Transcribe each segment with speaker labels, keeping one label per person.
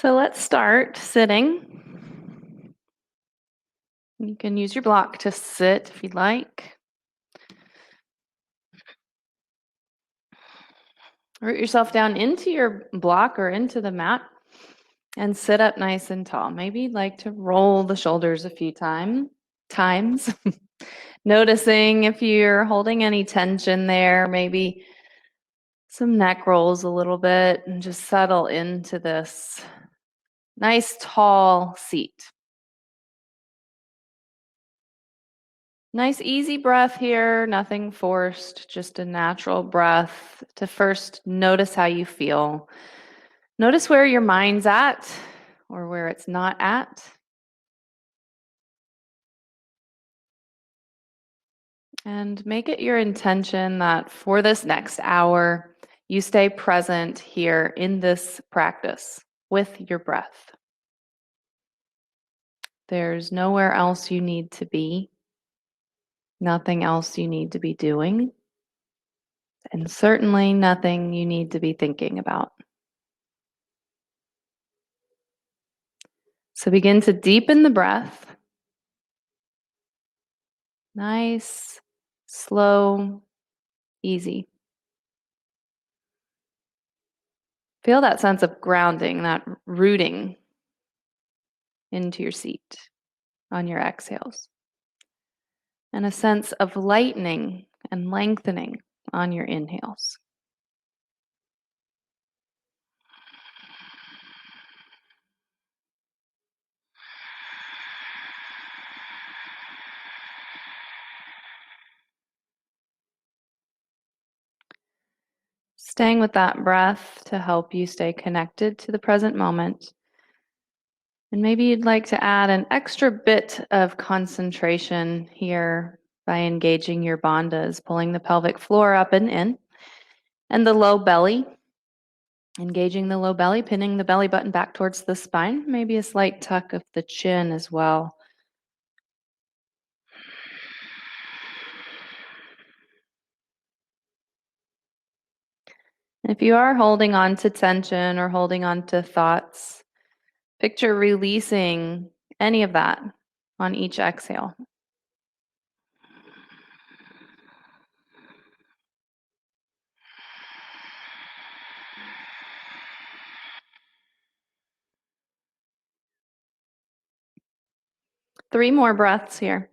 Speaker 1: So let's start sitting. You can use your block to sit if you'd like. Root yourself down into your block or into the mat and sit up nice and tall. Maybe you'd like to roll the shoulders a few times. Noticing if you're holding any tension there, maybe some neck rolls a little bit and just settle into this nice tall seat. Nice easy breath here, nothing forced, just a natural breath to first notice how you feel. Notice where your mind's at or where it's not at. And make it your intention that for this next hour, you stay present here in this practice with your breath. There's nowhere else you need to be, nothing else you need to be doing, and certainly nothing you need to be thinking about. So begin to deepen the breath. Nice, slow, easy. Feel that sense of grounding, that rooting into your seat on your exhales, and a sense of lightening and lengthening on your inhales. Staying with that breath to help you stay connected to the present moment. And maybe you'd like to add an extra bit of concentration here by engaging your bandhas, pulling the pelvic floor up and in, and the low belly. Engaging the low belly, pinning the belly button back towards the spine, maybe a slight tuck of the chin as well. If you are holding on to tension or holding on to thoughts, picture releasing any of that on each exhale. Three more breaths here.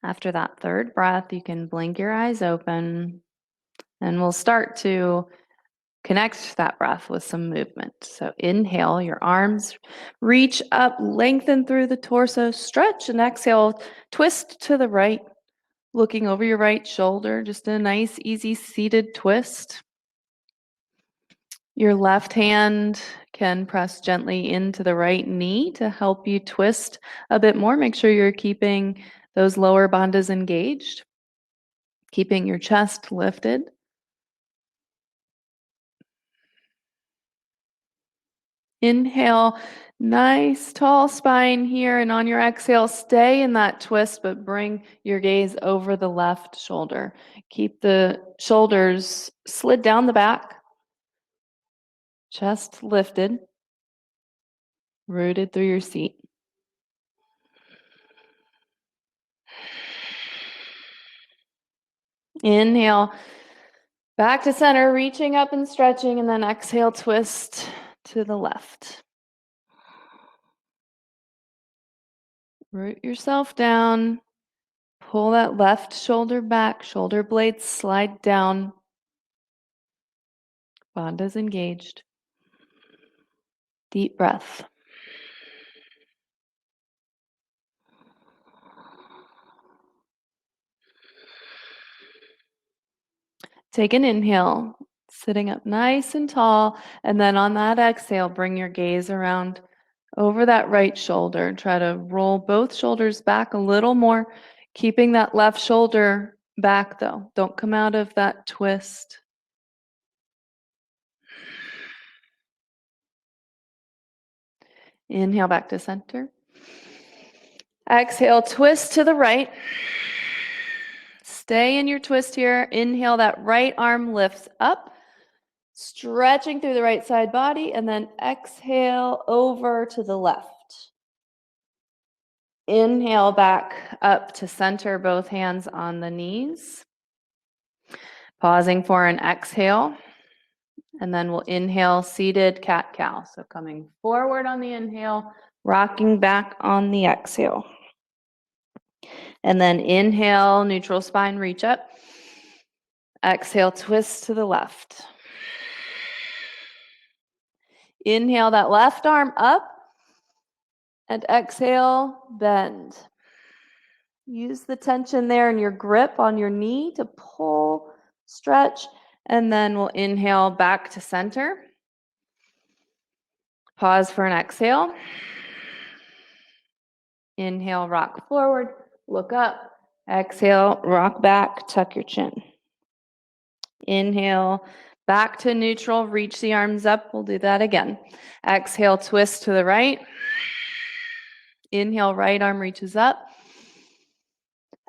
Speaker 1: After that third breath, you can blink your eyes open, and we'll start to connect that breath with some movement. So inhale, your arms reach up, lengthen through the torso, stretch, and exhale, twist to the right, looking over your right shoulder, just a nice, easy seated twist. Your left hand can press gently into the right knee to help you twist a bit more. Make sure you're keeping those lower bandhas engaged, keeping your chest lifted. Inhale, nice tall spine here, and on your exhale, stay in that twist, but bring your gaze over the left shoulder. Keep the shoulders slid down the back, chest lifted, rooted through your seat. Inhale, back to center, reaching up and stretching, and then exhale, twist to the left. Root yourself down. Pull that left shoulder back, shoulder blades slide down. Bandhas engaged. Deep breath. Take an inhale. Sitting up nice and tall. And then on that exhale, bring your gaze around over that right shoulder. Try to roll both shoulders back a little more, keeping that left shoulder back though. Don't come out of that twist. Inhale back to center. Exhale, twist to the right. Stay in your twist here. Inhale, that right arm lifts up, stretching through the right side body, and then exhale over to the left. Inhale back up to center, both hands on the knees. Pausing for an exhale. And then we'll inhale, seated cat-cow. So coming forward on the inhale, rocking back on the exhale. And then inhale, neutral spine, reach up. Exhale, twist to the left. Inhale that left arm up. And exhale, bend. Use the tension there in your grip on your knee to pull, stretch, and then we'll inhale back to center. Pause for an exhale. Inhale, rock forward, look up. Exhale, rock back, tuck your chin. Inhale, back to neutral, reach the arms up. We'll do that again. Exhale, twist to the right. Inhale, right arm reaches up.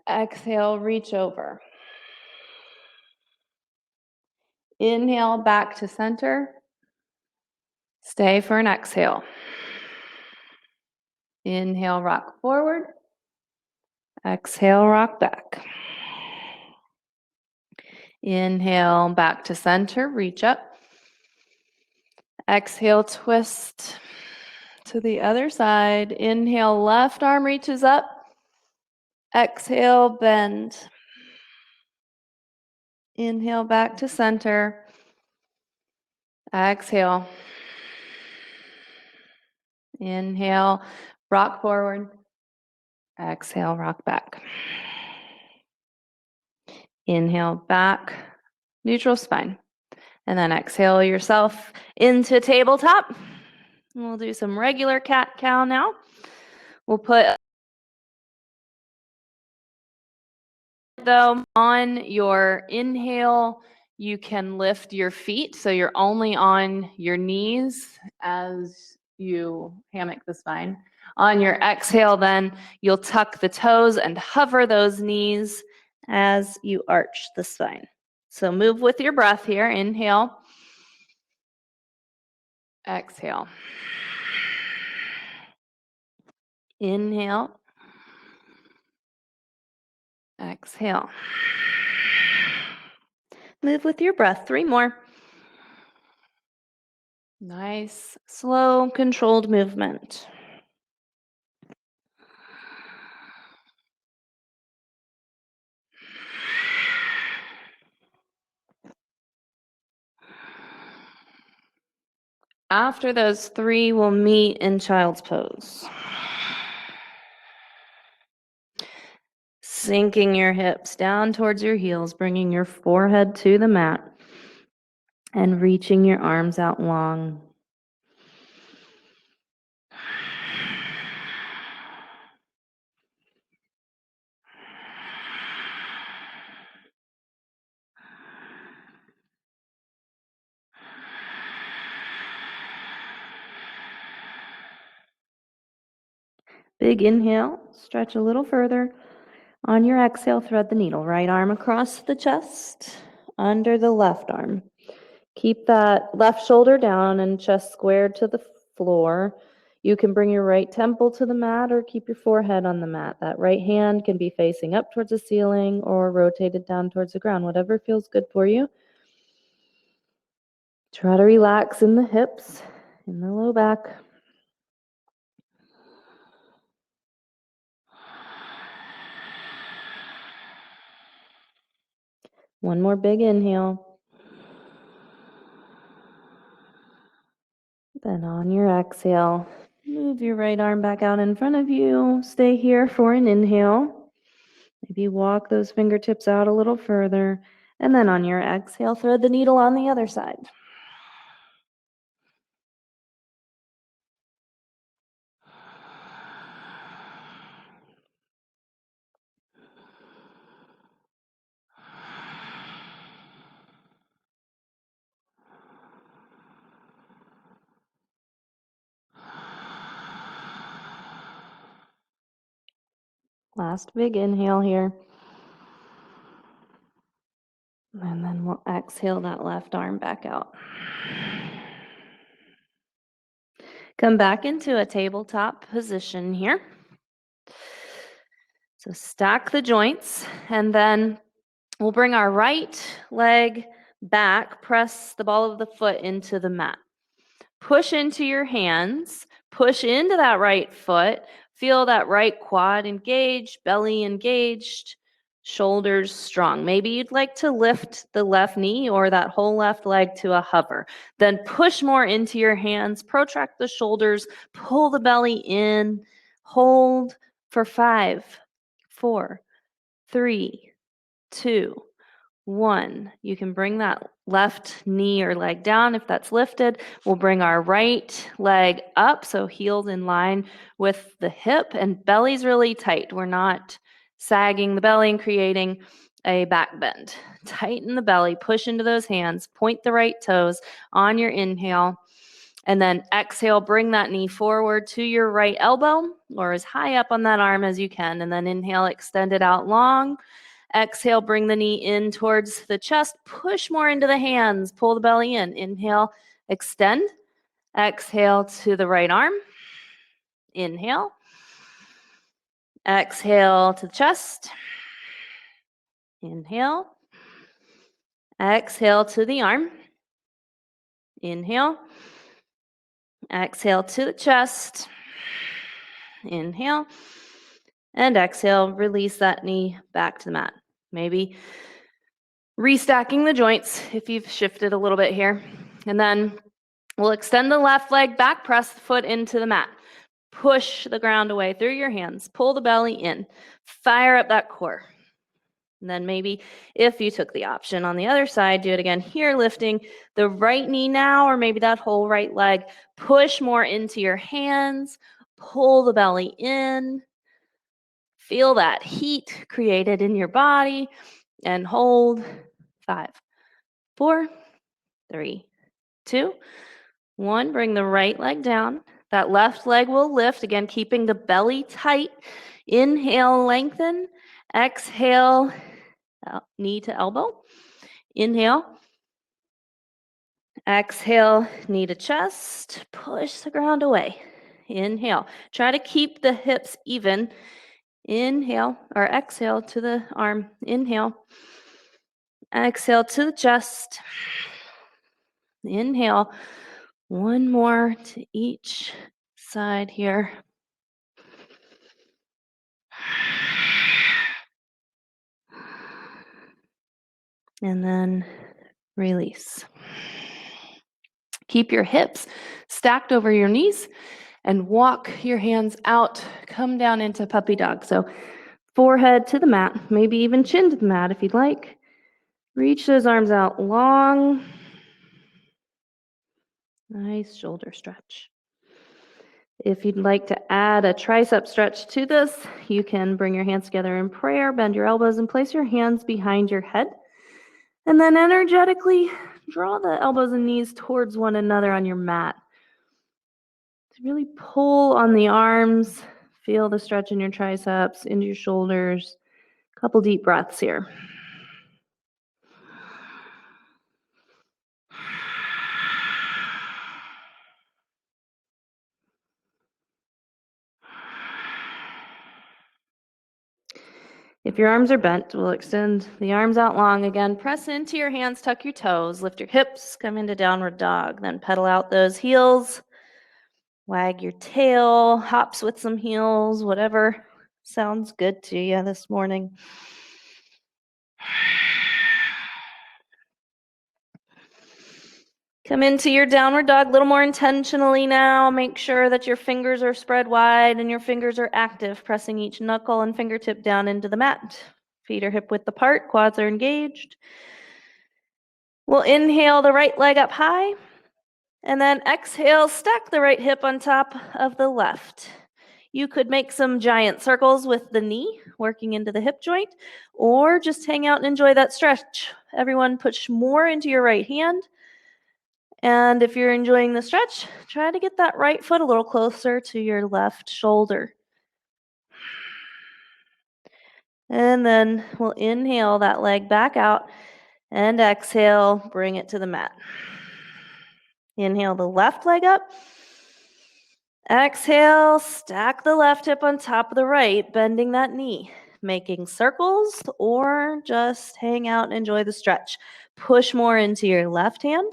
Speaker 1: Exhale, reach over. Inhale, back to center. Stay for an exhale. Inhale, rock forward. Exhale, rock back. Inhale, back to center, reach up. Exhale, twist to the other side. Inhale, left arm reaches up. Exhale, bend. Inhale, back to center. Exhale. Inhale, rock forward. Exhale, rock back. Inhale, back, neutral spine. And then exhale yourself into tabletop. We'll do some regular cat-cow now. We'll put though on your inhale, you can lift your feet. So you're only on your knees as you hammock the spine. On your exhale, then you'll tuck the toes and hover those knees as you arch the spine. So move with your breath here. Inhale. Exhale. Inhale. Exhale. Move with your breath. 3 more. Nice, slow, controlled movement. After those 3, we'll meet in child's pose. Sinking your hips down towards your heels, bringing your forehead to the mat, and reaching your arms out long. Big inhale, stretch a little further. On your exhale, thread the needle. Right arm across the chest, under the left arm. Keep that left shoulder down and chest squared to the floor. You can bring your right temple to the mat or keep your forehead on the mat. That right hand can be facing up towards the ceiling or rotated down towards the ground, whatever feels good for you. Try to relax in the hips, in the low back. One more big inhale. Then on your exhale, move your right arm back out in front of you. Stay here for an inhale. Maybe walk those fingertips out a little further. And then on your exhale, thread the needle on the other side. Last big inhale here. And then we'll exhale that left arm back out. Come back into a tabletop position here. So stack the joints, and then we'll bring our right leg back, press the ball of the foot into the mat. Push into your hands, push into that right foot, feel that right quad engaged, belly engaged, shoulders strong. Maybe you'd like to lift the left knee or that whole left leg to a hover. Then push more into your hands, protract the shoulders, pull the belly in, hold for 5, 4, 3, 2, 1. You can bring that left knee or leg down if that's lifted. We'll bring our right leg up, so heels in line with the hip and belly's really tight. We're not sagging the belly and creating a back bend. Tighten the belly, push into those hands, point the right toes on your inhale, and then exhale, bring that knee forward to your right elbow or as high up on that arm as you can, and then inhale, extend it out long. Exhale, bring the knee in towards the chest, push more into the hands, pull the belly in. Inhale, extend. Exhale to the right arm. Inhale. Exhale to the chest. Inhale. Exhale to the arm. Inhale. Exhale to the chest. Inhale. And exhale, release that knee back to the mat. Maybe restacking the joints if you've shifted a little bit here. And then we'll extend the left leg back, press the foot into the mat. Push the ground away through your hands. Pull the belly in. Fire up that core. And then maybe if you took the option on the other side, do it again here, lifting the right knee now, or maybe that whole right leg. Push more into your hands. Pull the belly in. Feel that heat created in your body and hold. 5, 4, 3, 2, 1. Bring the right leg down. That left leg will lift, again, keeping the belly tight. Inhale, lengthen. Exhale, knee to elbow. Inhale. Exhale, knee to chest. Push the ground away. Inhale. Try to keep the hips even. Inhale, or exhale to the arm. Inhale. Exhale to the chest. Inhale. One more to each side here. And then release. Keep your hips stacked over your knees and walk your hands out. Come down into puppy dog. So forehead to the mat, maybe even chin to the mat if you'd like. Reach those arms out long. Nice shoulder stretch. If you'd like to add a tricep stretch to this, you can bring your hands together in prayer, bend your elbows, and place your hands behind your head. And then energetically draw the elbows and knees towards one another on your mat. To really pull on the arms, feel the stretch in your triceps, into your shoulders. A couple deep breaths here. If your arms are bent, we'll extend the arms out long again. Press into your hands, tuck your toes, lift your hips, come into downward dog. Then pedal out those heels. Wag your tail, hops with some heels, whatever sounds good to you this morning. Come into your downward dog a little more intentionally now. Make sure that your fingers are spread wide and your fingers are active, pressing each knuckle and fingertip down into the mat. Feet are hip width apart, quads are engaged.
Speaker 2: We'll inhale the right leg up high, and then exhale, stack the right hip on top of the left. You could make some giant circles with the knee, working into the hip joint, or just hang out and enjoy that stretch. Everyone push more into your right hand. And if you're enjoying the stretch, try to get that right foot a little closer to your left shoulder. And then we'll inhale that leg back out and exhale, bring it to the mat. Inhale the left leg up. Exhale, stack the left hip on top of the right, bending that knee, making circles or just hang out and enjoy the stretch. Push more into your left hand.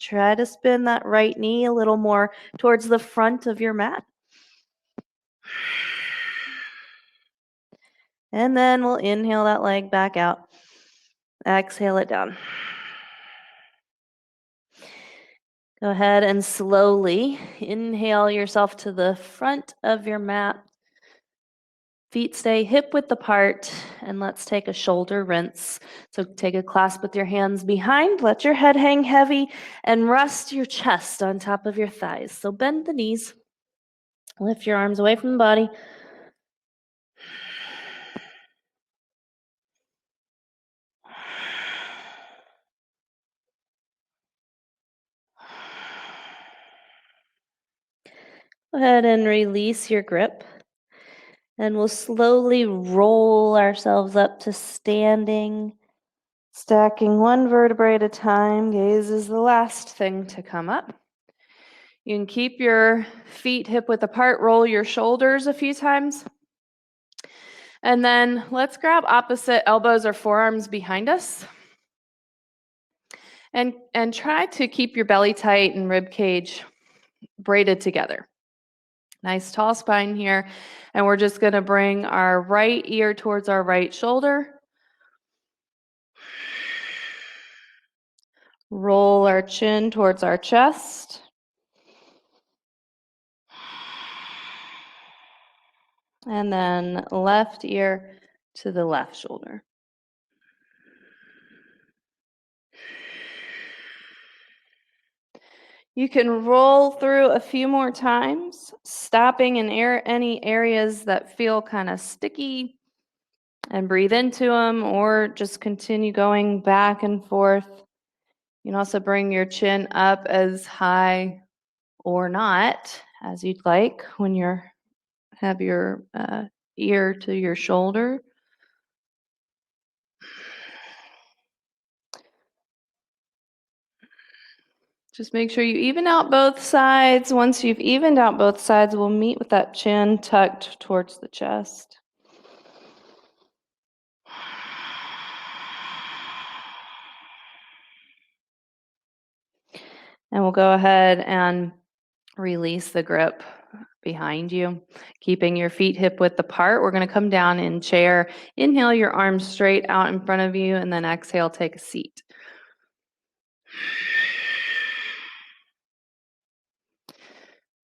Speaker 2: Try to spin that right knee a little more towards the front of your mat. And then we'll inhale that leg back out. Exhale it down. Go ahead and slowly inhale yourself to the front of your mat. Feet stay hip width apart, and let's take a shoulder rinse. So take a clasp with your hands behind, let your head hang heavy, and rest your chest on top of your thighs. So bend the knees, lift your arms away from the body. Go ahead and release your grip. And we'll slowly roll ourselves up to standing, stacking one vertebrae at a time. Gaze is the last thing to come up. You can keep your feet hip width apart, roll your shoulders a few times. And then let's grab opposite elbows or forearms behind us. And try to keep your belly tight and rib cage braided together. Nice tall spine here. And we're just going to bring our right ear towards our right shoulder. Roll our chin towards our chest. And then left ear to the left shoulder. You can roll through a few more times, stopping in any areas that feel kind of sticky, and breathe into them, or just continue going back and forth. You can also bring your chin up as high or not as you'd like when you have your ear to your shoulder. Just make sure you even out both sides. Once you've evened out both sides, we'll meet with that chin tucked towards the chest. And we'll go ahead and release the grip behind you, keeping your feet hip width apart. We're going to come down in chair. Inhale your arms straight out in front of you, and then exhale, take a seat.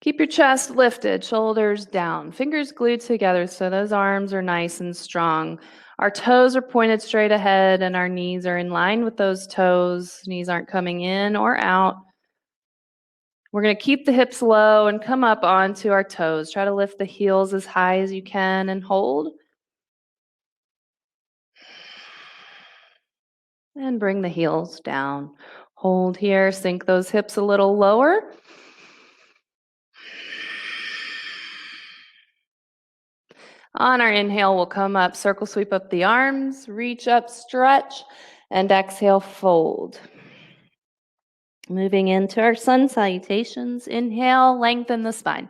Speaker 2: Keep your chest lifted, shoulders down, fingers glued together so those arms are nice and strong. Our toes are pointed straight ahead and our knees are in line with those toes. Knees aren't coming in or out. We're going to keep the hips low and come up onto our toes. Try to lift the heels as high as you can and hold. And bring the heels down. Hold here, sink those hips a little lower. On our inhale, we'll come up, circle sweep up the arms, reach up, stretch, and exhale, fold. Moving into our sun salutations. Inhale, lengthen the spine.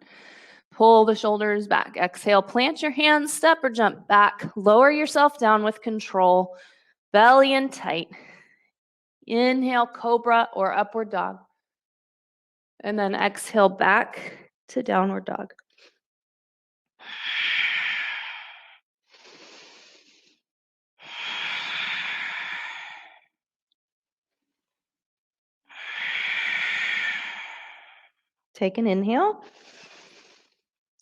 Speaker 2: Pull the shoulders back. Exhale, plant your hands, step or jump back. Lower yourself down with control. Belly in tight. Inhale, cobra or upward dog. And then exhale back to downward dog. Take an inhale.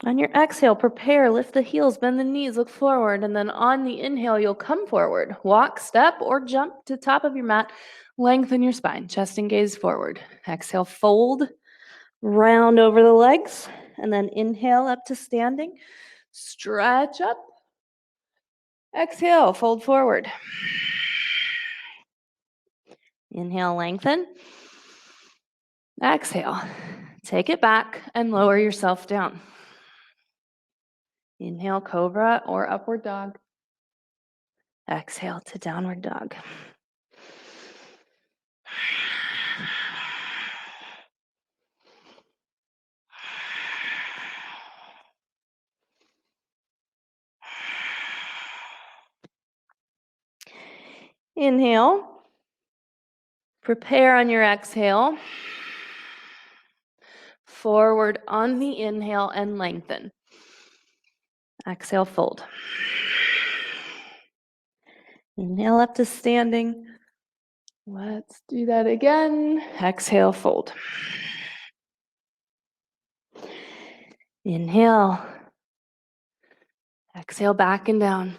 Speaker 2: On your exhale, prepare, lift the heels, bend the knees, look forward, and then on the inhale, you'll come forward. Walk, step, or jump to the top of your mat. Lengthen your spine, chest and gaze forward. Exhale, fold, round over the legs, and then inhale up to standing. Stretch up. Exhale, fold forward. Inhale, lengthen. Exhale, take it back and lower yourself down. Inhale, cobra or upward dog. Exhale to downward dog. Inhale. Prepare on your exhale. Forward on the inhale and lengthen. Exhale, fold. Inhale up to standing. Let's do that again. Exhale, fold. Inhale. Exhale, back and down.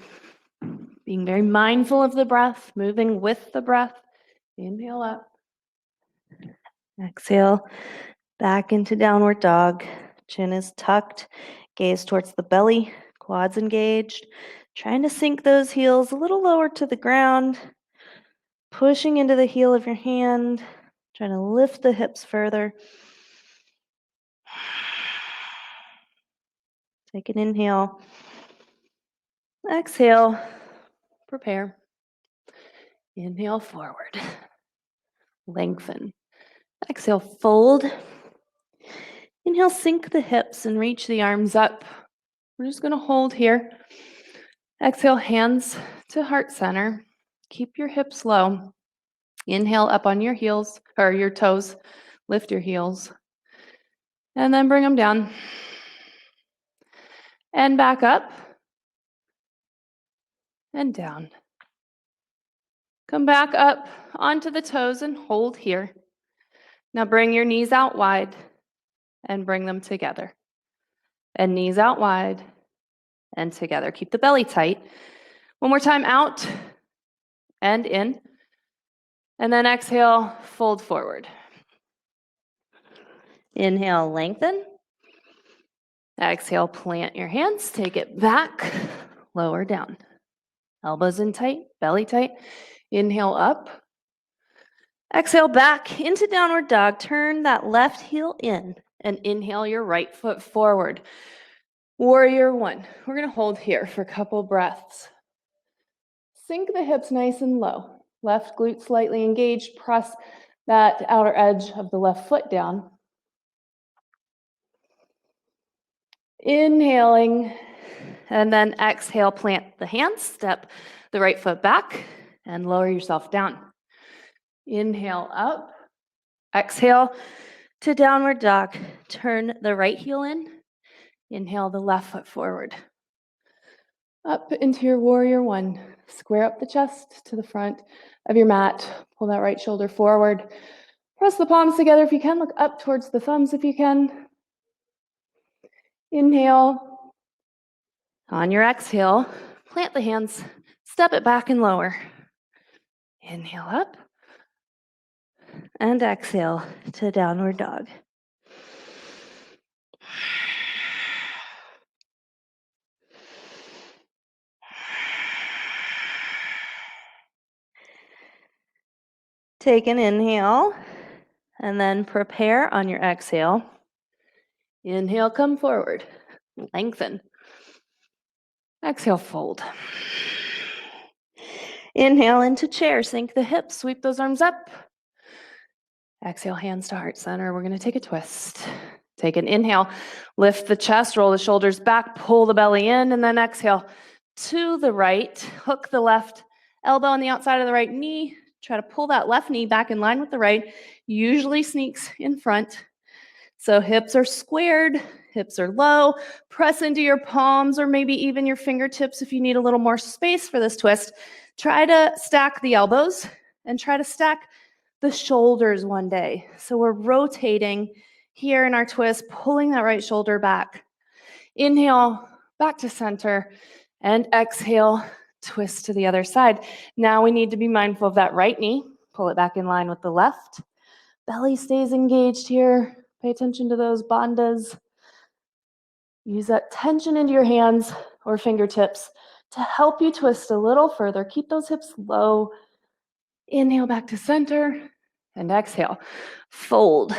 Speaker 2: Being very mindful of the breath, moving with the breath. Inhale up. Exhale, back into downward dog. Chin is tucked, gaze towards the belly, quads engaged. Trying to sink those heels a little lower to the ground. Pushing into the heel of your hand. Trying to lift the hips further. Take an inhale. Exhale. Prepare. Inhale forward. Lengthen. Exhale, fold. Inhale, sink the hips and reach the arms up. We're just going to hold here. Exhale, hands to heart center. Keep your hips low. Inhale up on your heels or your toes. Lift your heels. And then bring them down. And back up. And down. Come back up onto the toes and hold here. Now bring your knees out wide and bring them together. And knees out wide and together. Keep the belly tight. One more time, out and in. And then exhale, fold forward. Inhale, lengthen. Exhale, plant your hands, take it back, lower down. Elbows in tight, belly tight. Inhale up. Exhale back into downward dog. Turn that left heel in and inhale your right foot forward. Warrior one. We're going to hold here for a couple breaths. Sink the hips nice and low. Left glute slightly engaged. Press that outer edge of the left foot down. Inhaling, and then exhale, plant the hands, step the right foot back, and lower yourself down. Inhale up, exhale to downward dog. Turn the right heel in, inhale the left foot forward. Up into your warrior one. Square up the chest to the front of your mat. Pull that right shoulder forward. Press the palms together if you can. Look up towards the thumbs if you can. Inhale. On your exhale, plant the hands, step it back and lower. Inhale up. And exhale to downward dog. Take an inhale and then prepare on your exhale. Inhale, come forward. Lengthen. Exhale, fold. Inhale into chair. Sink the hips. Sweep those arms up. Exhale, hands to heart center. We're going to take a twist. Take an inhale. Lift the chest. Roll the shoulders back. Pull the belly in. And then exhale to the right. Hook the left elbow on the outside of the right knee. Try to pull that left knee back in line with the right. Usually sneaks in front. So hips are squared, hips are low. Press into your palms or maybe even your fingertips if you need a little more space for this twist. Try to stack the elbows and try to stack the shoulders one day. So we're rotating here in our twist, pulling that right shoulder back.
Speaker 1: Inhale, back to center, and exhale, twist to the other side. Now we need to be mindful of that right knee. Pull it back in line with the left. Belly stays engaged here. Pay attention to those bandhas. Use that tension into your hands or fingertips to help you twist a little further. Keep those hips low. Inhale back to center and exhale. Fold.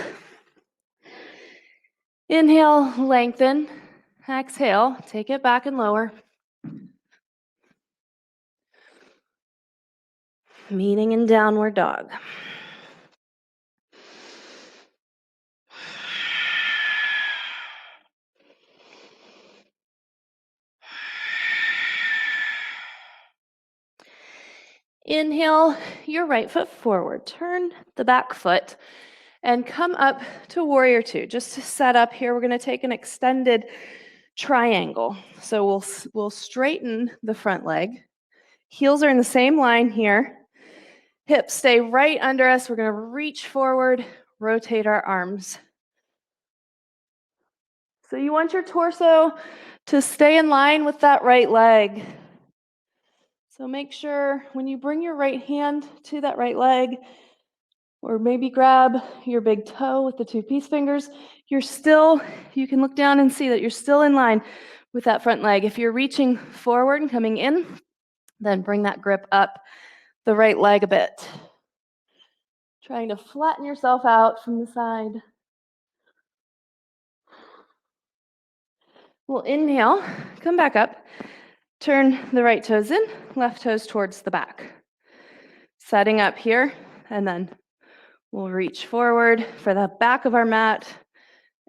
Speaker 1: Inhale, lengthen. Exhale, take it back and lower. Meeting in downward dog. Inhale your right foot forward. Turn the back foot and come up to warrior two. Just to set up here, we're going to take an extended triangle. So we'll straighten the front leg. Heels are in the same line here. Hips stay right under us. We're going to reach forward, rotate our arms. So you want your torso to stay in line with that right leg. So make sure when you bring your right hand to that right leg, or maybe grab your big toe with the two peace fingers, you can look down and see that you're still in line with that front leg. If you're reaching forward and coming in, then bring that grip up the right leg a bit. Trying to flatten yourself out from the side. We'll inhale, come back up, turn the right toes in, left toes towards the back. Setting up here, and then we'll reach forward for the back of our mat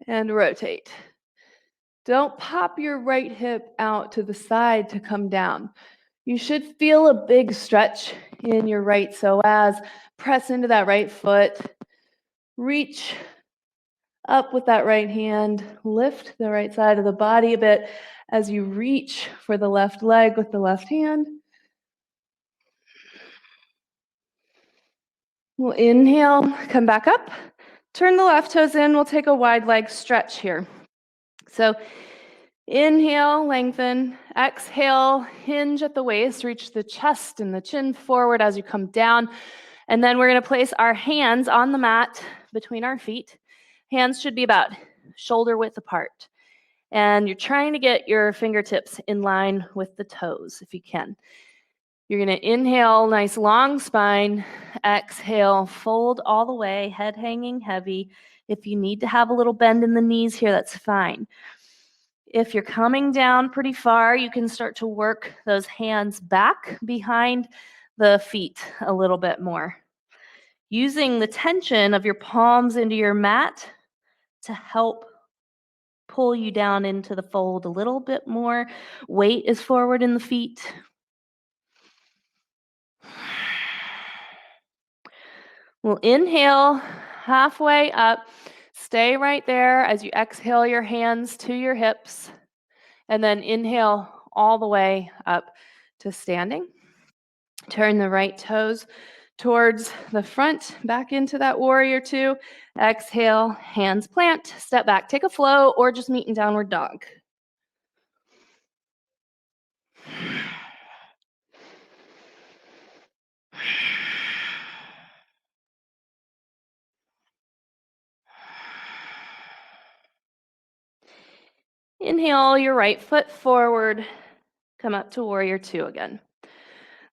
Speaker 1: and rotate. Don't pop your right hip out to the side to come down. You should feel a big stretch in your right psoas. Press into that right foot. Reach up with that right hand. Lift the right side of the body a bit as you reach for the left leg with the left hand. We'll inhale, come back up. Turn the left toes in. We'll take a wide leg stretch here. So inhale, lengthen. Exhale, hinge at the waist. Reach the chest and the chin forward as you come down. And then we're going to place our hands on the mat between our feet. Hands should be about shoulder width apart. And you're trying to get your fingertips in line with the toes if you can. You're going to inhale, nice long spine. Exhale, fold all the way, head hanging heavy. If you need to have a little bend in the knees here, that's fine. If you're coming down pretty far, you can start to work those hands back behind the feet a little bit more. Using the tension of your palms into your mat to help pull you down into the fold a little bit more. Weight is forward in the feet. We'll inhale halfway up. Stay right there as you exhale your hands to your hips. And then inhale all the way up to standing. Turn the right toes towards the front, back into that warrior two. Exhale, hands plant, step back, take a flow, or just meet in downward dog. Inhale your right foot forward, come up to warrior two again.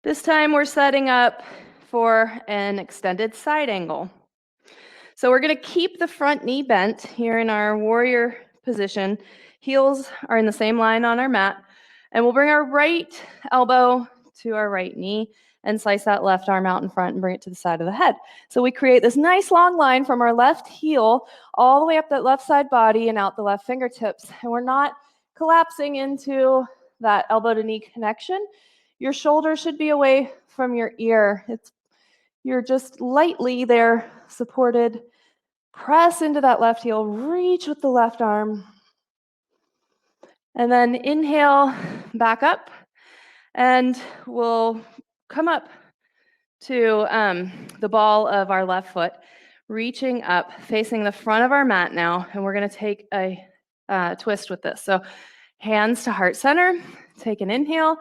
Speaker 1: This time we're setting up for an extended side angle. So we're going to keep the front knee bent here in our warrior position. Heels are in the same line on our mat. And we'll bring our right elbow to our right knee and slice that left arm out in front and bring it to the side of the head. So we create this nice long line from our left heel all the way up that left side body and out the left fingertips. And we're not collapsing into that elbow to knee connection. Your shoulder should be away from your ear. You're just lightly there, supported. Press into that left heel, reach with the left arm. And then inhale, back up. And we'll come up to the ball of our left foot, reaching up, facing the front of our mat now. And we're going to take a twist with this. So Hands to heart center. Take an inhale.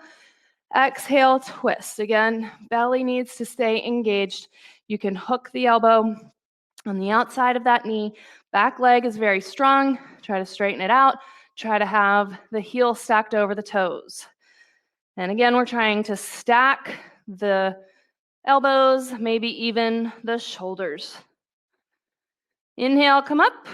Speaker 1: Exhale, twist. Again, belly needs to stay engaged. You can hook the elbow on the outside of that knee. Back leg is very strong. Try to straighten it out. Try to have the heel stacked over the toes. And again, we're trying to stack the elbows, maybe even the shoulders. Inhale, come up.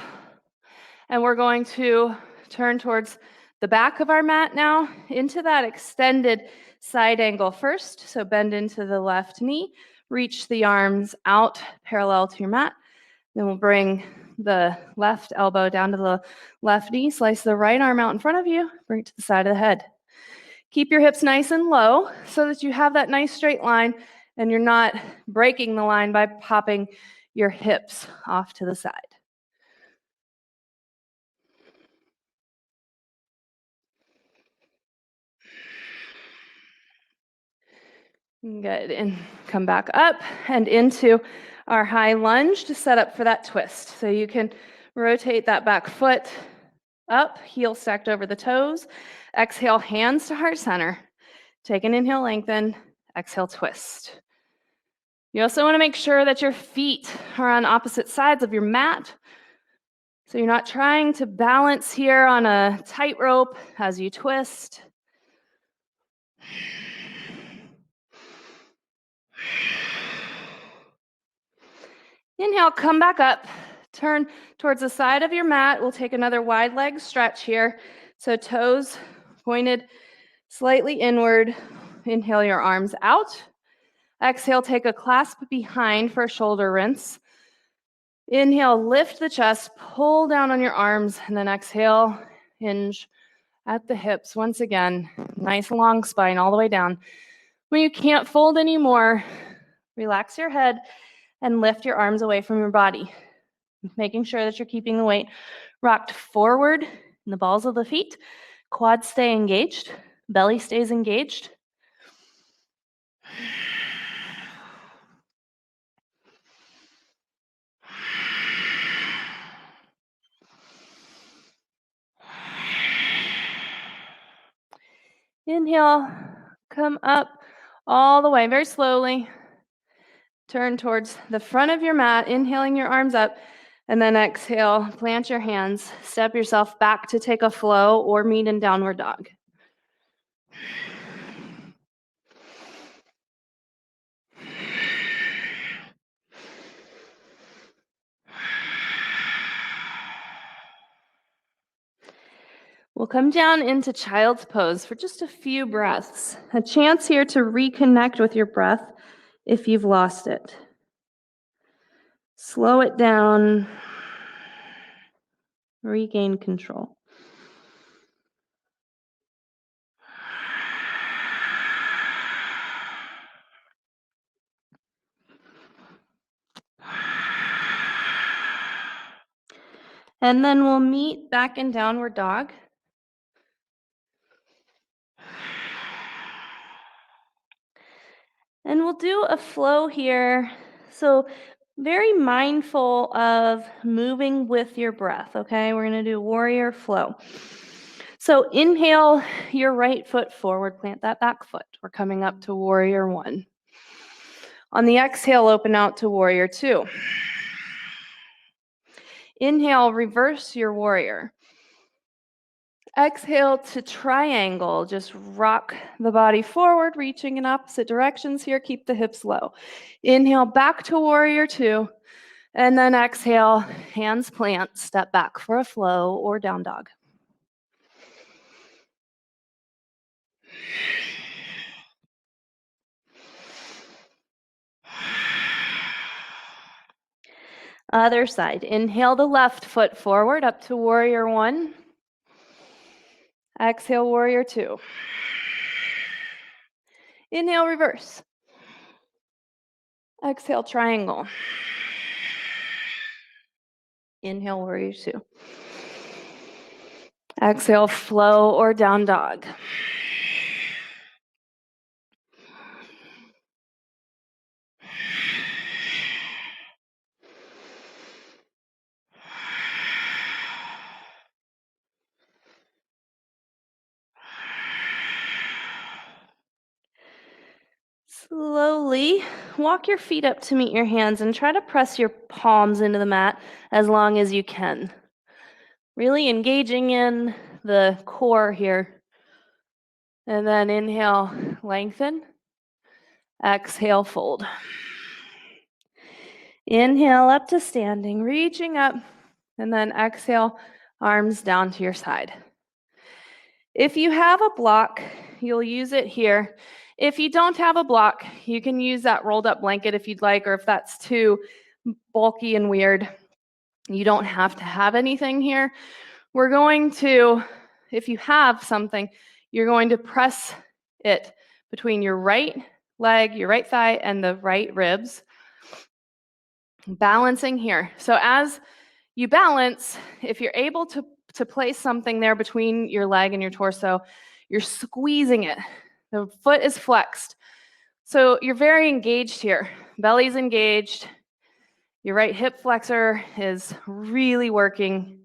Speaker 1: And we're going to turn towards the back of our mat now, into that extended side angle first. So bend into the left knee, reach the arms out parallel to your mat. Then we'll bring the left elbow down to the left knee, slice the right arm out in front of you, bring it to the side of the head. Keep your hips nice and low so that you have that nice straight line and you're not breaking the line by popping your hips off to the side. Good, and come back up and into our high lunge to set up for that twist. So you can rotate that back foot up, heel stacked over the toes. Exhale, hands to heart center. Take an inhale, lengthen. Exhale, twist. You also want to make sure that your feet are on opposite sides of your mat. So you're not trying to balance here on a tightrope as you twist. Inhale, come back up. Turn towards the side of your mat. We'll take another wide leg stretch here. So toes pointed slightly inward. Inhale your arms out. Exhale, take a clasp behind for a shoulder rinse. Inhale, lift the chest, pull down on your arms, and then exhale, hinge at the hips. Once again, nice long spine all the way down. When you can't fold anymore, relax your head and lift your arms away from your body, making sure that you're keeping the weight rocked forward in the balls of the feet. Quads stay engaged, belly stays engaged. Inhale, come up all the way, very slowly. Turn towards the front of your mat, inhaling your arms up, and then exhale, plant your hands, step yourself back to take a flow or meet in downward dog. We'll come down into child's pose for just a few breaths. A chance here to reconnect with your breath if you've lost it. Slow it down, regain control. And then we'll meet back in downward dog. And we'll do a flow here. So very mindful of moving with your breath, okay? We're going to do warrior flow. So inhale your right foot forward, plant that back foot. We're coming up to warrior one. On the exhale, open out to warrior two. Inhale, reverse your warrior. Exhale to triangle. Just rock the body forward, reaching in opposite directions here. Keep the hips low. Inhale, back to warrior two. And then exhale, hands plant, step back for a flow or down dog. Other side. Inhale the left foot forward up to warrior one. Exhale, warrior two. Inhale, reverse. Exhale, triangle. Inhale, warrior two. Exhale, flow or down dog.
Speaker 2: Slowly walk your feet up to meet your hands and try to press your palms into the mat as long as you can. Really engaging in the core here. And then inhale, lengthen. Exhale, fold. Inhale up to standing, reaching up, and then exhale, arms down to your side. If you have a block, you'll use it here. If you don't have a block, you can use that rolled up blanket if you'd like, or if that's too bulky and weird, you don't have to have anything here. We're going to, if you have something, you're going to press it between your right leg, your right thigh, and the right ribs. Balancing here. So as you balance, if you're able to place something there between your leg and your torso, you're squeezing it. The foot is flexed. So you're very engaged here. Belly's engaged. Your right hip flexor is really working.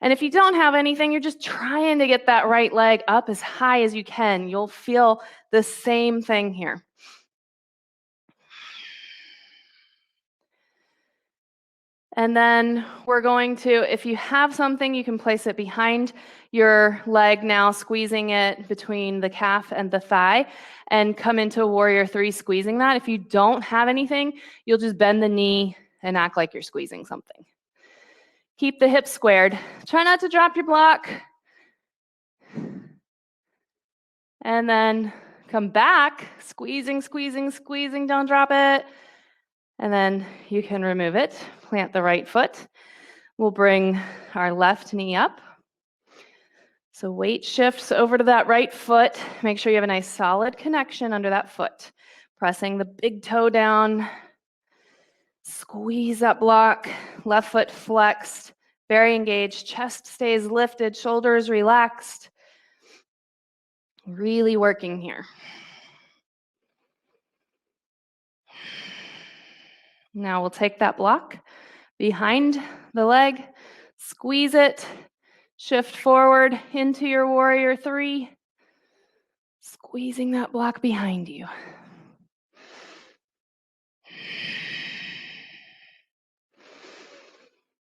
Speaker 2: And if you don't have anything, you're just trying to get that right leg up as high as you can. You'll feel the same thing here. And then we're going to, if you have something, you can place it behind your leg now, squeezing it between the calf and the thigh, and come into warrior three, squeezing that. If you don't have anything, you'll just bend the knee and act like you're squeezing something. Keep the hips squared. Try not to drop your block. And then come back, squeezing, squeezing, squeezing, don't drop it. And then you can remove it. Plant the right foot. We'll bring our left knee up. So weight shifts over to that right foot. Make sure you have a nice solid connection under that foot. Pressing the big toe down. Squeeze that block. Left foot flexed. Very engaged. Chest stays lifted. Shoulders relaxed. Really working here. Now we'll take that block behind the leg, squeeze it, shift forward into your warrior three, squeezing that block behind you.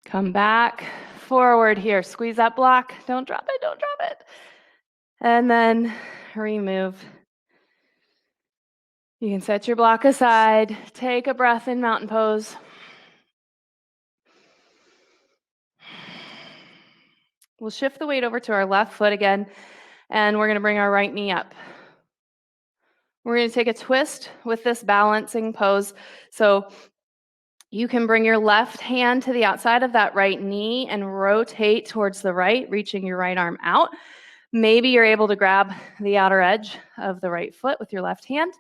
Speaker 2: Come back forward here, squeeze that block, don't drop it, don't drop it. And then remove. You can set your block aside, take a breath in mountain pose. We'll shift the weight over to our left foot again, and we're going to bring our right knee up. We're going to take a twist with this balancing pose. So you can bring your left hand to the outside of that right knee and rotate towards the right, reaching your right arm out. Maybe you're able to grab the outer edge of the right foot with your left hand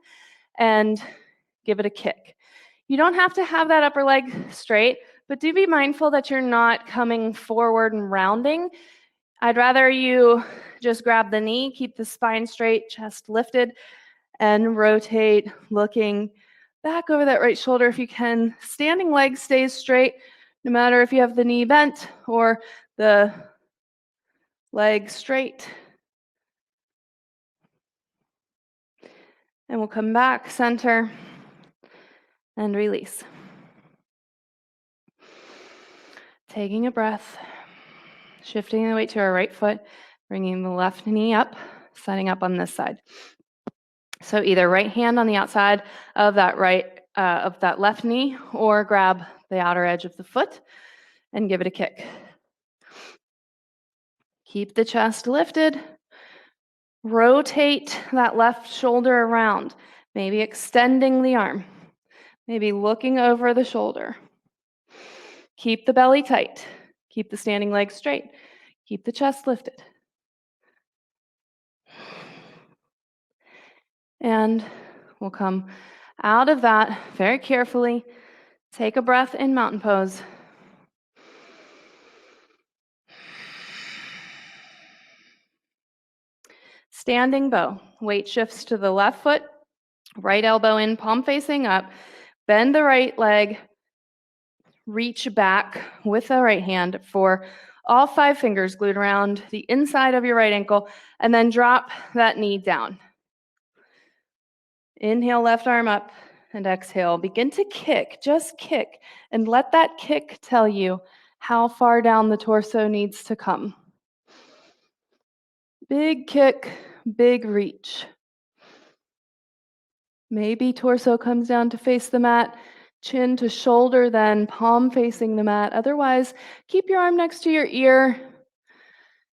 Speaker 2: and give it a kick. You don't have to have that upper leg straight, but do be mindful that you're not coming forward and rounding. I'd rather you just grab the knee, keep the spine straight, chest lifted, and rotate, looking back over that right shoulder if you can. Standing leg stays straight, no matter if you have the knee bent or the leg straight. And we'll come back, center, and release. Taking a breath, shifting the weight to our right foot, bringing the left knee up, setting up on this side. So either right hand on the outside of that left knee, or grab the outer edge of the foot and give it a kick. Keep the chest lifted. Rotate that left shoulder around, maybe extending the arm, maybe looking over the shoulder. Keep the belly tight. Keep the standing leg straight. Keep the chest lifted. And we'll come out of that very carefully. Take a breath in mountain pose. Standing bow. Weight shifts to the left foot, right elbow in, palm facing up. Bend the right leg. Reach back with the right hand for all 5 fingers glued around the inside of your right ankle, and then drop that knee down.
Speaker 1: Inhale, left arm up, and exhale. Begin to kick, just kick, and let that kick tell you how far down the torso needs to come. Big kick, big reach. Maybe torso comes down to face the mat, chin to shoulder, then palm facing the mat. Otherwise, keep your arm next to your ear.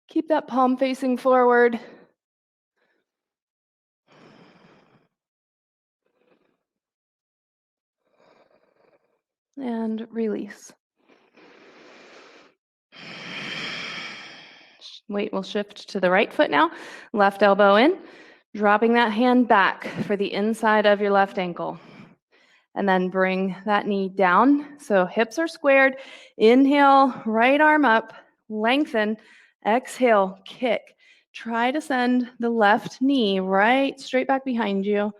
Speaker 1: Keep that palm facing forward. And release. Weight will shift to the right foot now. Left elbow in, dropping that hand back for the inside of your left ankle. And then bring that knee down. So hips are squared. Inhale, right arm up, lengthen. Exhale, kick. Try to send the left knee right straight back behind you.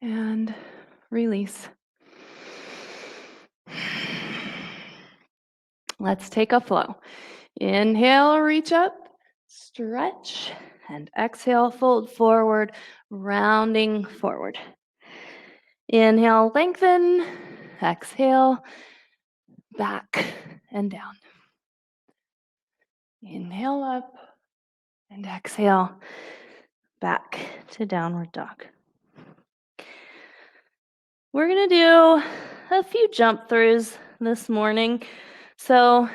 Speaker 1: And release. Let's take a flow. Inhale, reach up, stretch, and exhale, fold forward, rounding forward. Inhale, lengthen, exhale, back and down. Inhale up and exhale, back to downward dog. We're going to do a few jump throughs this morning. So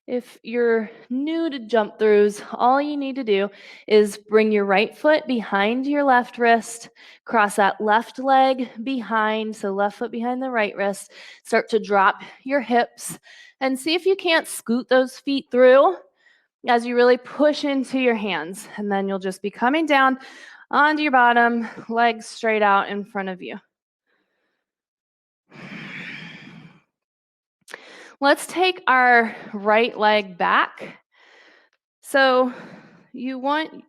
Speaker 1: if you're new to jump throughs, all you need to do is bring your right foot behind your left wrist, cross that left leg behind, so left foot behind the right wrist, start to drop your hips, and see if you can't scoot those feet through as you really push into your hands. And then you'll just be coming down onto your bottom, legs straight out in front of you. Let's take our right leg back. So you want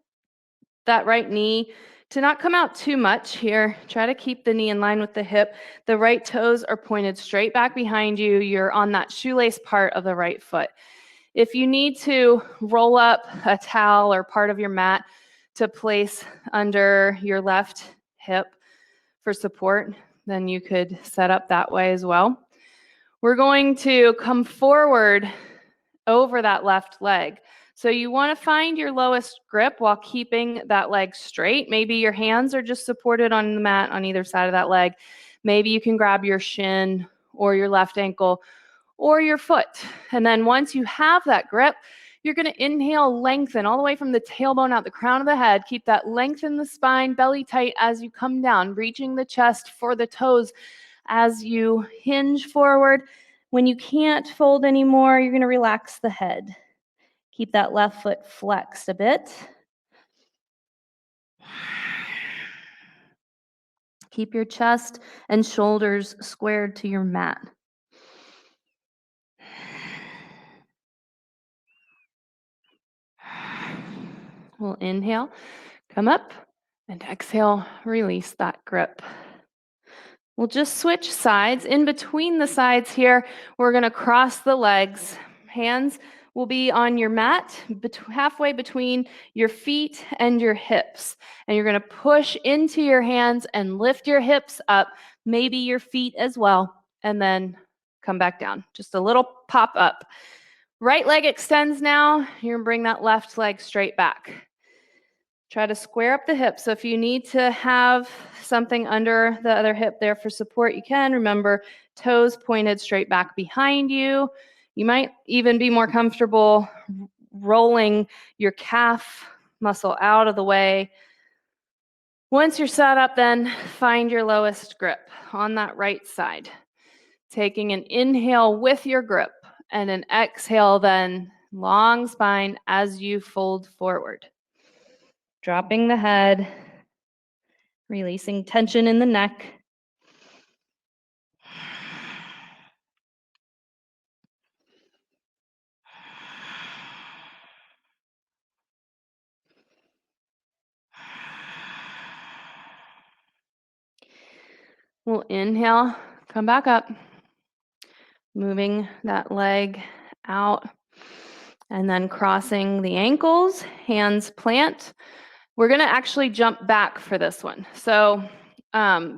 Speaker 1: that right knee to not come out too much here. Try to keep the knee in line with the hip. The right toes are pointed straight back behind you. You're on that shoelace part of the right foot. If you need to roll up a towel or part of your mat to place under your left hip for support, then you could set up that way as well. We're going to come forward over that left leg. So you want to find your lowest grip while keeping that leg straight. Maybe your hands are just supported on the mat on either side of that leg. Maybe you can grab your shin or your left ankle or your foot. And then once you have that grip, you're going to inhale, lengthen all the way from the tailbone out the crown of the head. Keep that length in the spine, belly tight as you come down, reaching the chest for the toes as you hinge forward. When you can't fold anymore, you're going to relax the head. Keep that left foot flexed a bit. Keep your chest and shoulders squared to your mat. We'll inhale, come up, and exhale, release that grip. We'll just switch sides. In between the sides here, we're going to cross the legs. Hands will be on your mat, halfway between your feet and your hips. And you're going to push into your hands and lift your hips up, maybe your feet as well, and then come back down. Just a little pop up. Right leg extends now. You're going to bring that left leg straight back. Try to square up the hips. So if you need to have something under the other hip there for support, you can. Remember, toes pointed straight back behind you. You might even be more comfortable rolling your calf muscle out of the way. Once you're set up, then find your lowest grip on that right side. Taking an inhale with your grip and an exhale, then long spine as you fold forward. Dropping the head, releasing tension in the neck. We'll inhale, come back up, moving that leg out, and then crossing the ankles, hands plant. We're going to actually jump back for this one. So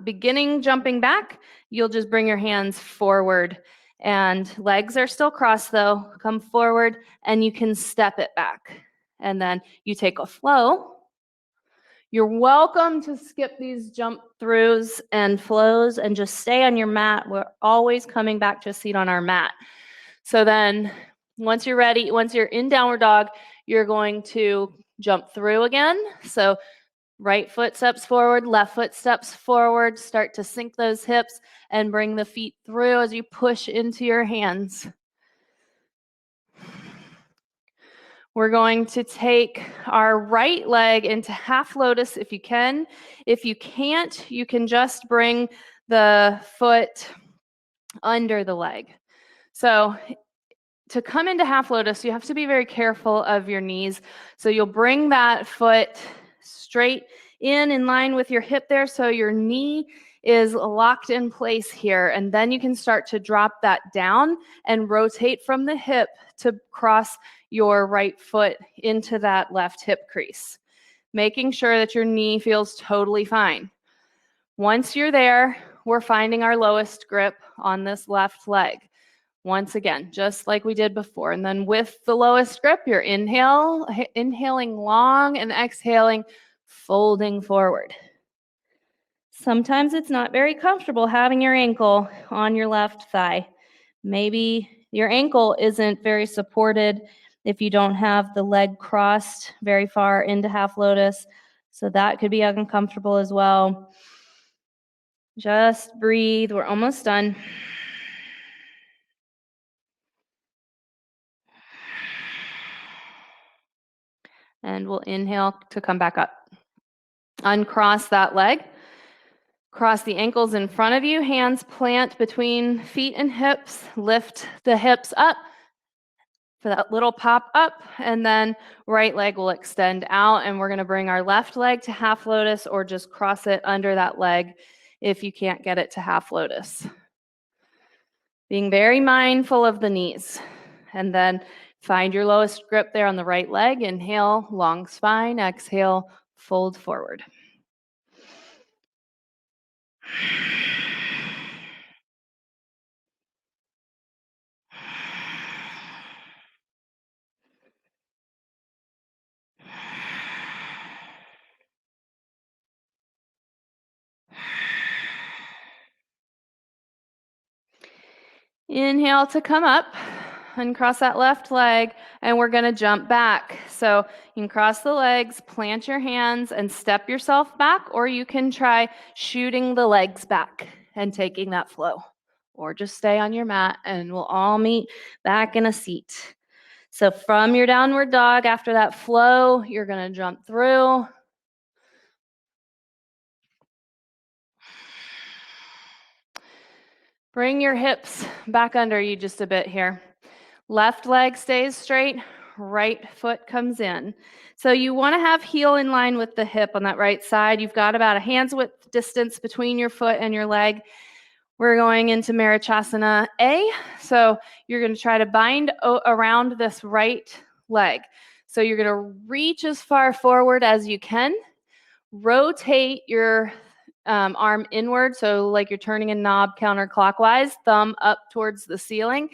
Speaker 1: beginning jumping back, you'll just bring your hands forward, and legs are still crossed though. Come forward and you can step it back. And then you take a flow. You're welcome to skip these jump throughs and flows and just stay on your mat. We're always coming back to a seat on our mat. So then once you're ready, once you're in downward dog, you're going to jump through again. So right foot steps forward, left foot steps forward. Start to sink those hips and bring the feet through as you push into your hands. We're going to take our right leg into half lotus if you can. If you can't, you can just bring the foot under the leg. So to come into half lotus, you have to be very careful of your knees. So you'll bring that foot straight in line with your hip there, so your knee is locked in place here. And then you can start to drop that down and rotate from the hip to cross your right foot into that left hip crease, making sure that your knee feels totally fine. Once you're there, we're finding our lowest grip on this left leg. Once again, just like we did before. And then with the lowest grip, you're inhaling long and exhaling, folding forward. Sometimes it's not very comfortable having your ankle on your left thigh. Maybe your ankle isn't very supported if you don't have the leg crossed very far into half lotus. So that could be uncomfortable as well. Just breathe. We're almost done. And we'll inhale to come back up. Uncross that leg. Cross the ankles in front of you. Hands plant between feet and hips. Lift the hips up for that little pop up. And then right leg will extend out. And we're going to bring our left leg to half lotus, or just cross it under that leg if you can't get it to half lotus. Being very mindful of the knees. And then find your lowest grip there on the right leg. Inhale, long spine. Exhale, fold forward. Inhale to come up, uncross that left leg, and we're going to jump back. So you can cross the legs, plant your hands, and step yourself back, or you can try shooting the legs back and taking that flow, or just stay on your mat and we'll all meet back in a seat. So from your downward dog, after that flow, you're going to jump through. Bring your hips back under you just a bit here. Left leg stays straight, right foot comes in. So you want to have heel in line with the hip on that right side. You've got about a hand's width distance between your foot and your leg. We're going into Marichasana A. So you're going to try to bind around this right leg. So you're going to reach as far forward as you can. Rotate your arm inward, so like you're turning a knob counterclockwise, thumb up towards the ceiling.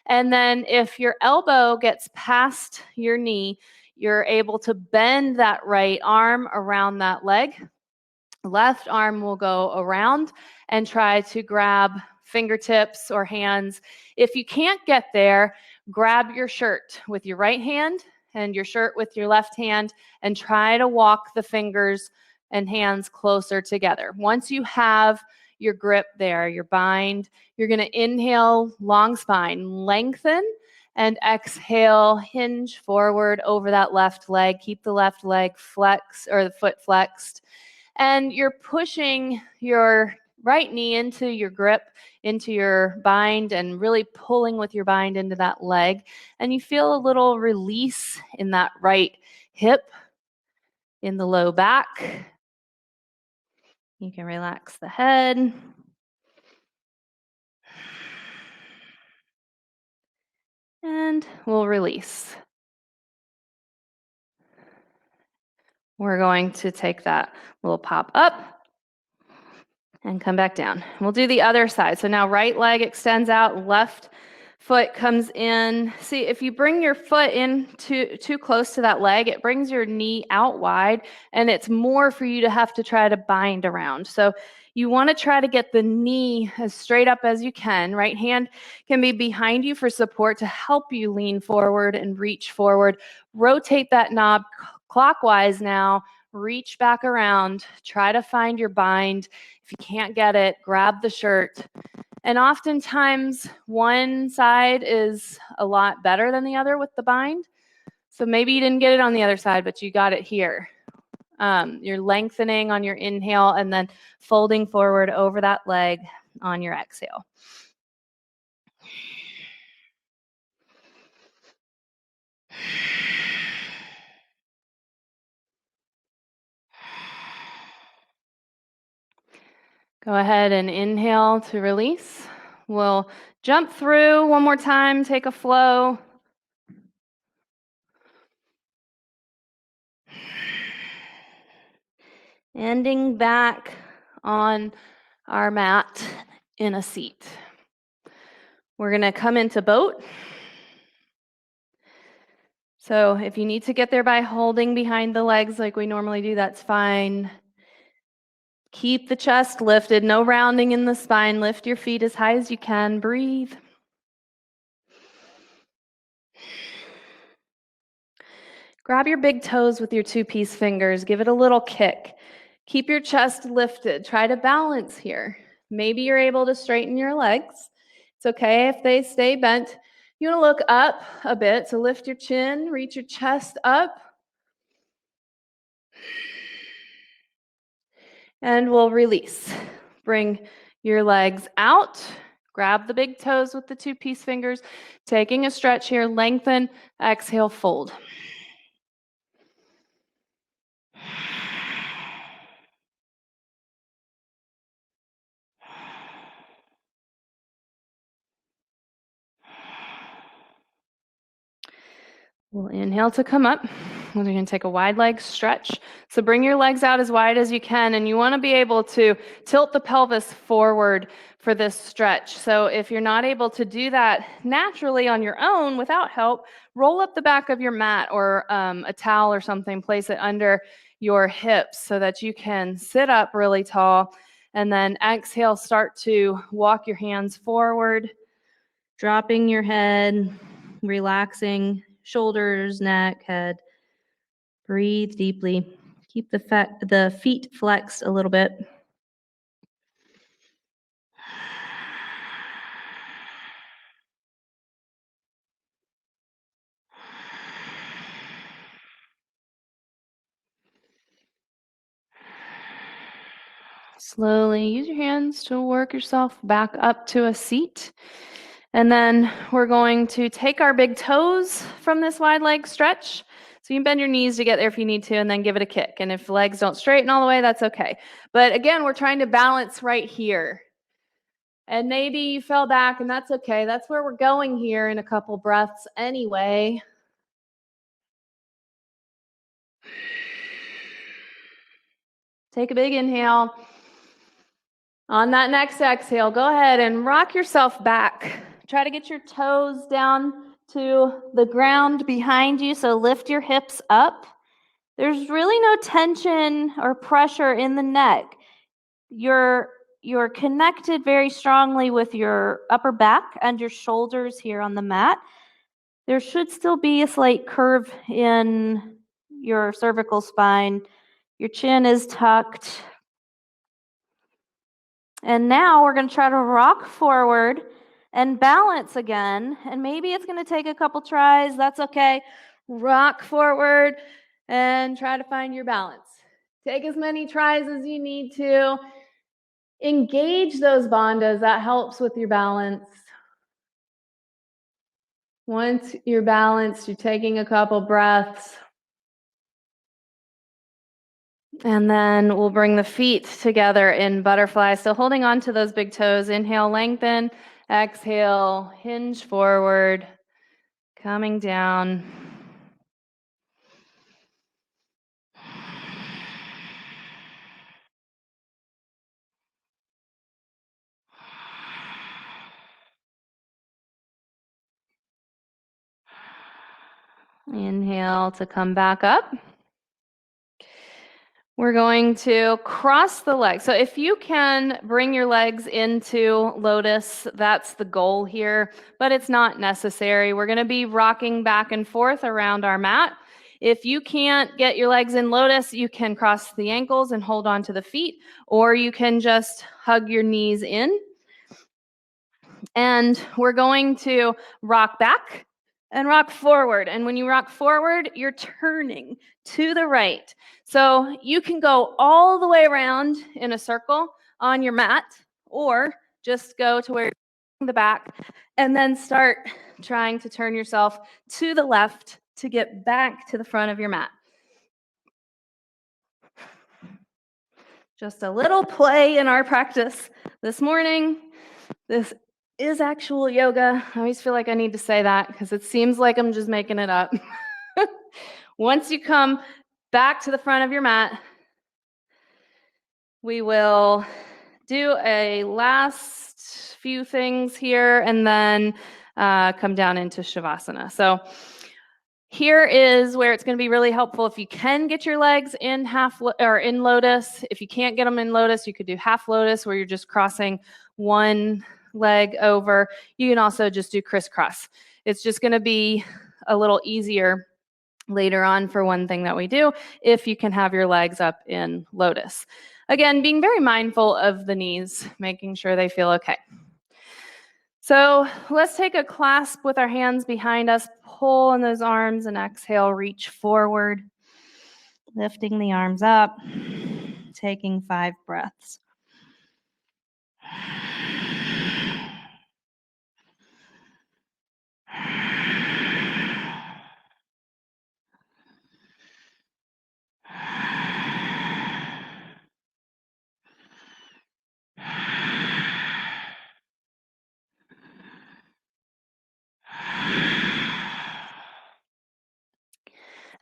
Speaker 1: And then if your elbow gets past your knee, you're able to bend that right arm around that leg. Left arm will go around and try to grab fingertips or hands. If you can't get there, grab your shirt with your right hand and your shirt with your left hand and try to walk the fingers and hands closer together. Once you have your grip there, your bind, you're going to inhale, long spine, lengthen, and exhale, hinge forward over that left leg. Keep the left leg flex, or the foot flexed. And you're pushing your right knee into your grip, into your bind, and really pulling with your bind into that leg. And you feel a little release in that right hip, in the low back. You can relax the head. And we'll release. We're going to take that little pop up and come back down. We'll do the other side. So now right leg extends out, left foot comes in. See, if you bring your foot in too close to that leg, it brings your knee out wide, and it's more for you to have to try to bind around. So you want to try to get the knee as straight up as you can. Right hand can be behind you for support to help you lean forward and reach forward. Rotate that knob clockwise now. Reach back around. Try to find your bind. If you can't get it, grab the shirt. And oftentimes, one side is a lot better than the other with the bind. So maybe you didn't get it on the other side, but you got it here. You're lengthening on your inhale and then folding forward over that leg on your exhale. Go ahead and inhale to release. We'll jump through one more time, take a flow. Ending back on our mat in a seat. We're going to come into boat. So if you need to get there by holding behind the legs like we normally do, that's fine. Keep the chest lifted, no rounding in the spine. Lift your feet as high as you can. Breathe. Grab your big toes with your two-piece fingers. Give it a little kick. Keep your chest lifted. Try to balance here. Maybe you're able to straighten your legs. It's okay if they stay bent. You want to look up a bit, so lift your chin, reach your chest up. And we'll release. Bring your legs out. Grab the big toes with the two-piece fingers. Taking a stretch here, lengthen, exhale, fold. We'll inhale to come up. We're going to take a wide leg stretch. So bring your legs out as wide as you can, and you want to be able to tilt the pelvis forward for this stretch. So if you're not able to do that naturally on your own without help, roll up the back of your mat or a towel or something, place it under your hips so that you can sit up really tall. And then exhale, start to walk your hands forward, dropping your head, relaxing shoulders, neck, head. Breathe deeply. Keep the feet flexed a little bit. Slowly use your hands to work yourself back up to a seat. And then we're going to take our big toes from this wide leg stretch. So you can bend your knees to get there if you need to, and then give it a kick. And if legs don't straighten all the way, that's okay. But again, we're trying to balance right here. And maybe you fell back, and that's okay. That's where we're going here in a couple breaths anyway. Take a big inhale. On that next exhale, go ahead and rock yourself back. Try to get your toes down to the ground behind you, so lift your hips up. There's really no tension or pressure in the neck. You're connected very strongly with your upper back and your shoulders here on the mat. There should still be a slight curve in your cervical spine. Your chin is tucked. And now we're going to try to rock forward and balance again. And maybe it's going to take a couple tries. That's okay. Rock forward and try to find your balance. Take as many tries as you need to. Engage those bandhas. That helps with your balance. Once you're balanced, you're taking a couple breaths. And then we'll bring the feet together in butterfly. So holding on to those big toes. Inhale, lengthen. Exhale, hinge forward. Coming down. Inhale to come back up. We're going to cross the legs. So if you can bring your legs into lotus, that's the goal here, but it's not necessary. We're going to be rocking back and forth around our mat. If you can't get your legs in lotus, you can cross the ankles and hold on to the feet, or you can just hug your knees in. And we're going to rock back and rock forward. And when you rock forward, you're turning to the right. So you can go all the way around in a circle on your mat, or just go to where you're the back and then start trying to turn yourself to the left to get back to the front of your mat. Just a little play in our practice this morning. This is actual yoga. I always feel like I need to say that because it seems like I'm just making it up. Once you come back to the front of your mat, we will do a last few things here and then come down into Shavasana. So here is where it's going to be really helpful if you can get your legs in in lotus. If you can't get them in lotus, you could do half lotus where you're just crossing one leg over. You can also just do crisscross. It's just going to be a little easier later on for one thing that we do if you can have your legs up in lotus. Again, being very mindful of the knees, making sure they feel okay. So let's take a clasp with our hands behind us, pull on those arms, and exhale, reach forward, lifting the arms up, taking 5 breaths.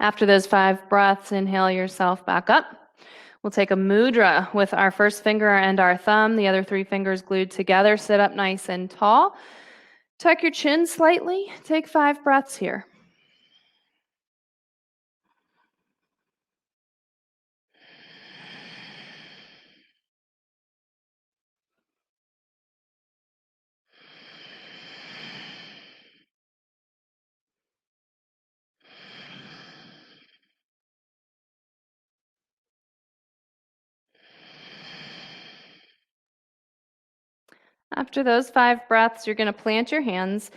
Speaker 1: After those 5 breaths, inhale yourself back up. We'll take a mudra with our first finger and our thumb, the other 3 fingers glued together. Sit up nice and tall. Tuck your chin slightly. Take 5 breaths here. After those 5 breaths, you're going to plant your hands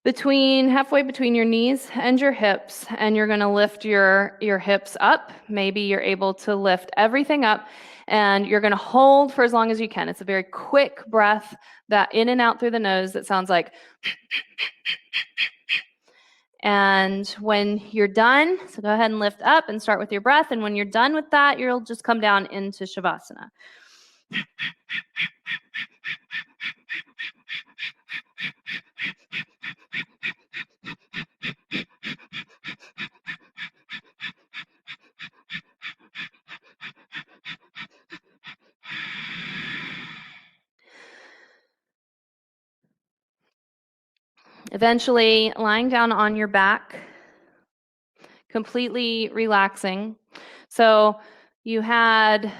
Speaker 1: halfway between your knees and your hips, and you're going to lift your hips up. Maybe you're able to lift everything up, and you're going to hold for as long as you can. It's a very quick breath that in and out through the nose that sounds like. And when you're done, so go ahead and lift up and start with your breath. And when you're done with that, you'll just come down into Shavasana. Eventually, lying down on your back, completely relaxing. So you had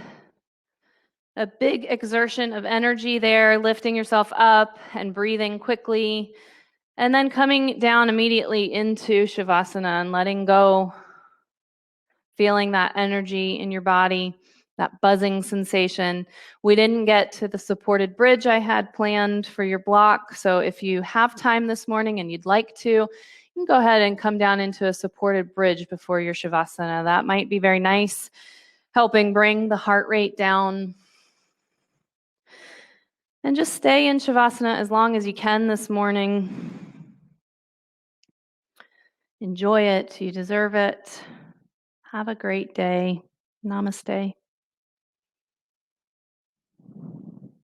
Speaker 1: a big exertion of energy there, lifting yourself up and breathing quickly, and then coming down immediately into Shavasana and letting go, feeling that energy in your body, that buzzing sensation. We didn't get to the supported bridge I had planned for your block, so if you have time this morning and you'd like to, you can go ahead and come down into a supported bridge before your Shavasana. That might be very nice, helping bring the heart rate down. And just stay in Shavasana as long as you can this morning. Enjoy it. You deserve it. Have a great day. Namaste.